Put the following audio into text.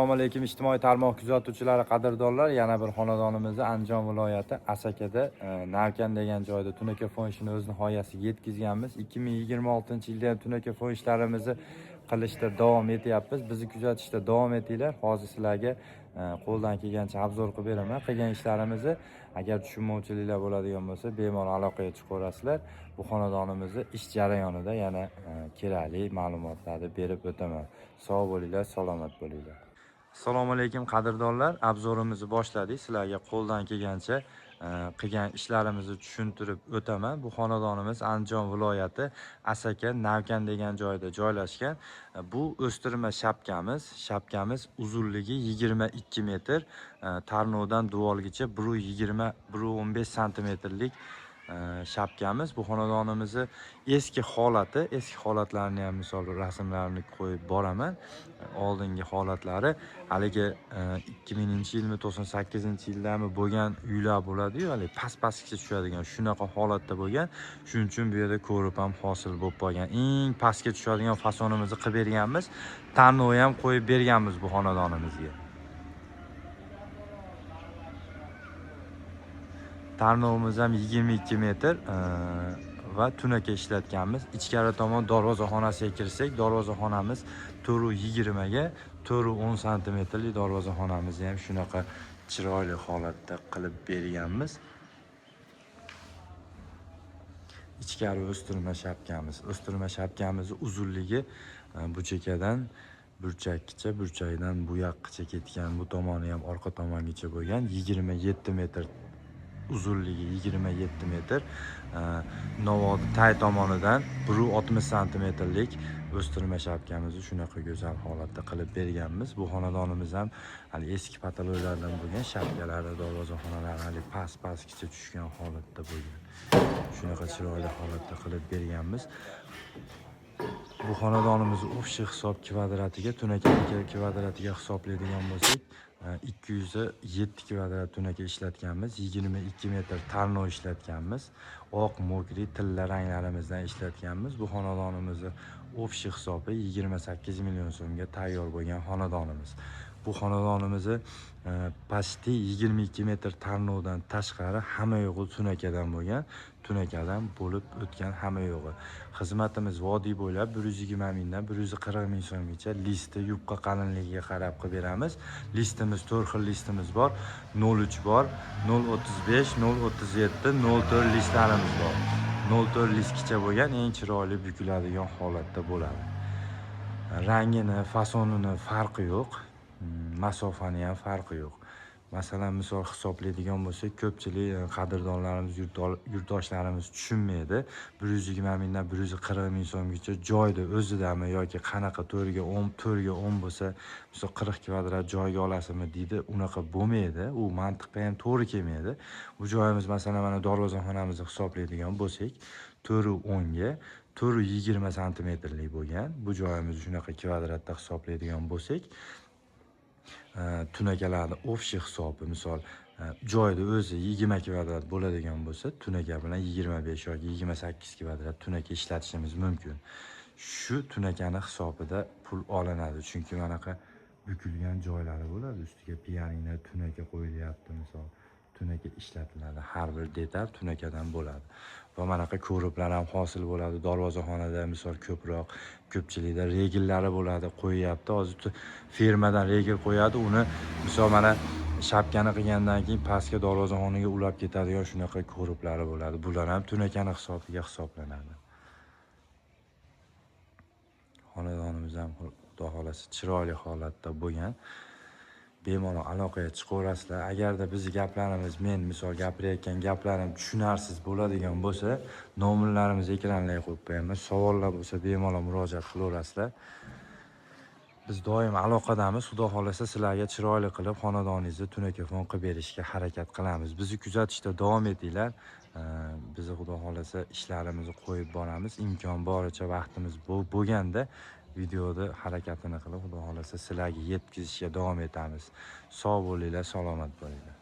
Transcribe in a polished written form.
Assalomu alaykum ijtimoiy tarmoq kuzatuvchilari, qadrdonlar. Yana bir xonadonimizni Andijon viloyati Asakada Narkan degan joyda tunaka fonishini o'z nihoyasiga yetkazganmiz. 2026-yilda ham tunaka fonishlarimizni qilishda davom etyapmiz. Bizni kuzatishda davom etinglar. Hozir sizlarga qo'ldan kelgancha obzor qilib beraman. Qilgan ishlarimizni agar tushunmovchiliklar bo'ladigan bo'lsa, bemalol aloqaga chiqaverasizlar. Bu xonadonimizni ish jarayonida yana kerakli ma'lumotlarni berib o'taman. Sog' bo'linglar, salomat bo'linglar. Assalomu alaykum qadrdonlar. Obzorimizni boshladik. Sizlarga qo'ldan kelgancha qilgan ishlarimizni tushuntirib o'taman. Bu xonadonimiz Andijon viloyati Asaka Narkan degan joyda joylashgan. Bu o'stirma shapkamiz. Shapkamiz uzunligi 22 metr, tarnovdan duvolgacha 1.20-1.15 santimetrlik shapkamiz. Bu xonadonimizni eski holatlarini ham misol rasmlarini qo'yib boraman. Oldingi holatlari haligi 2000-yilmi 98-yildami bo'lgan uylar bo'ladi-yu, haligi past-pastga tushadigan shunaqa holatda bo'lgan. Shuning uchun bu yerda ko'rib ham hosil bo'lib qolgan. Eng pastga tushadigan fasonimizni qilib berganmiz. Tanlov ham qo'yib berganmiz bu xonadonimizga. Tarnovimiz ham 22 metr va tunaka ishlatganmiz. Ichkari tomon darvozaxonasiga kirsak, darvozaxonamiz 4.20 ga 4.10 santimetrlik darvozaxonamizni ham shunaqa chiroyli holatda qilib berganmiz. Ichkari o'stirma shapkamiz. O'stirma shapkamizni uzunligi bu chekadan burchakgacha, burchakdan bu yoqgacha ketgan, bu tomoni ham orqa tomongacha bo'lgan 27 metr. Uzunligi 27 metr. Novod tay tomonidan 1.60 santimetrlik o'stirma shapkamizni shunaqa go'zal holatda qilib berganmiz. Bu xonadonimiz ham hali eski pataloylardan bo'lgan, shapkalari, darvozaxonalari hali past-pastgacha tushgan holatda bo'lgan. Shunaqa chiroyli holatda qilib berganmiz. Bu xonadonimizni o'sha hisob kvadratiga, tunakaniki kvadratiga hisoblaydigan bo'lsak, 207 kvadrat tunaka ishlatganmiz, 22 metr tarnov ishlatganmiz, oq, mokri, tilla ranglarimizdan ishlatganmiz. Bu xonadonimizni o'sha hisobi 28 million so'mga tayyor bo'lgan xonadonimiz. Bu xonadonimizni pasti 22 metr tarnovdan tashqari hamma yo'g'i tunakadan bo'lgan, tunakadan bo'lib o'tgan hamma yo'g'i. Xizmatimiz vodiy bo'ylab 120 mingdan 140 ming so'mgacha listi yupqa qalinligiga qarab qilib beramiz. Listimiz 4 xil listimiz bor. 03 bor, 035, 037, 04 listlarimiz bor. 04 listgacha bo'lgan eng chiroyli bukiladigan holatda bo'ladi. Rangini, fasonini farqi yo'q. Masofani ham farqi yo'q. Masalan, misol hisoblaydigan bo'lsak, ko'pchilik qadrdonlarimiz, yurtdoshlarimiz tushunmaydi. 120 mingdan 140 ming so'mgacha joyda o'zidami yoki qanaqa 4 ga 10 bo'lsa, misol 40 kvadrat joyga olasizmi deydi. Unaqa bo'lmaydi. U mantiqqa ham to'g'ri kelmaydi. Bu joyimiz masalan mana darvozaxonamizni hisoblaydigan bo'lsak, 4.10 ga 4.20 santimetrlik bo'lgan. Bu joyimizni shunaqa kvadratda hisoblaydigan bo'lsak, tunakalarni o'sha hisobi, misol joyda o'zi 20 kvadrat bo'ladigan bo'lsa, tunaka bilan 25 yoki 28 kvadrat tunaka ishlatishimiz mumkin. Shu tunakani hisobida pul olinadi, chunki manaqa bukilgan joylari bo'ladi. Ustiga pianino tunaka qo'yilyapti, misol tunaka ishlatiladi. Har bir detal tunakadan bo'ladi. Va manaqa ko'riblar ham hosil bo'ladi. Darvozaxonada misol ko'pchilikda regillari bo'ladi, qo'yyapti. Hozir firmadan regil qo'yadi, uni misol mana shapkani qilgandan keyin pastga darvozaxonaga ulab ketadigan shunaqa ko'riblari bo'ladi. Bular ham tunakani hisobiga hisoblanadi. Xonadonimiz ham xudo xolasa chiroyli holatda bo'lgan. Bemalol aloqaga chiqaverasizlar. Agarda bizning gaplarimiz, men misol gapirayotgan gaplarim tushunarsiz bo'ladigan bo'lsa, nomerlarimizni ekranlarga qo'yib qo'yaman. Savollar bo'lsa bemalol murojaat qilaverasizlar. Biz doim aloqadamiz. Xudo xolasa sizlarga chiroyli qilib xonadoningizni tunakafon qilib berishga harakat qilamiz. Bizni kuzatishda davom etinglar. Biz xudo xolasa ishlarimizni qo'yib boramiz. Imkon boricha vaqtimiz bo'lganda videoda harakatini qilib, xudo xolasa sizlarga yetkazishga davom etamiz. Sog' bo'linglar, salomat bo'linglar.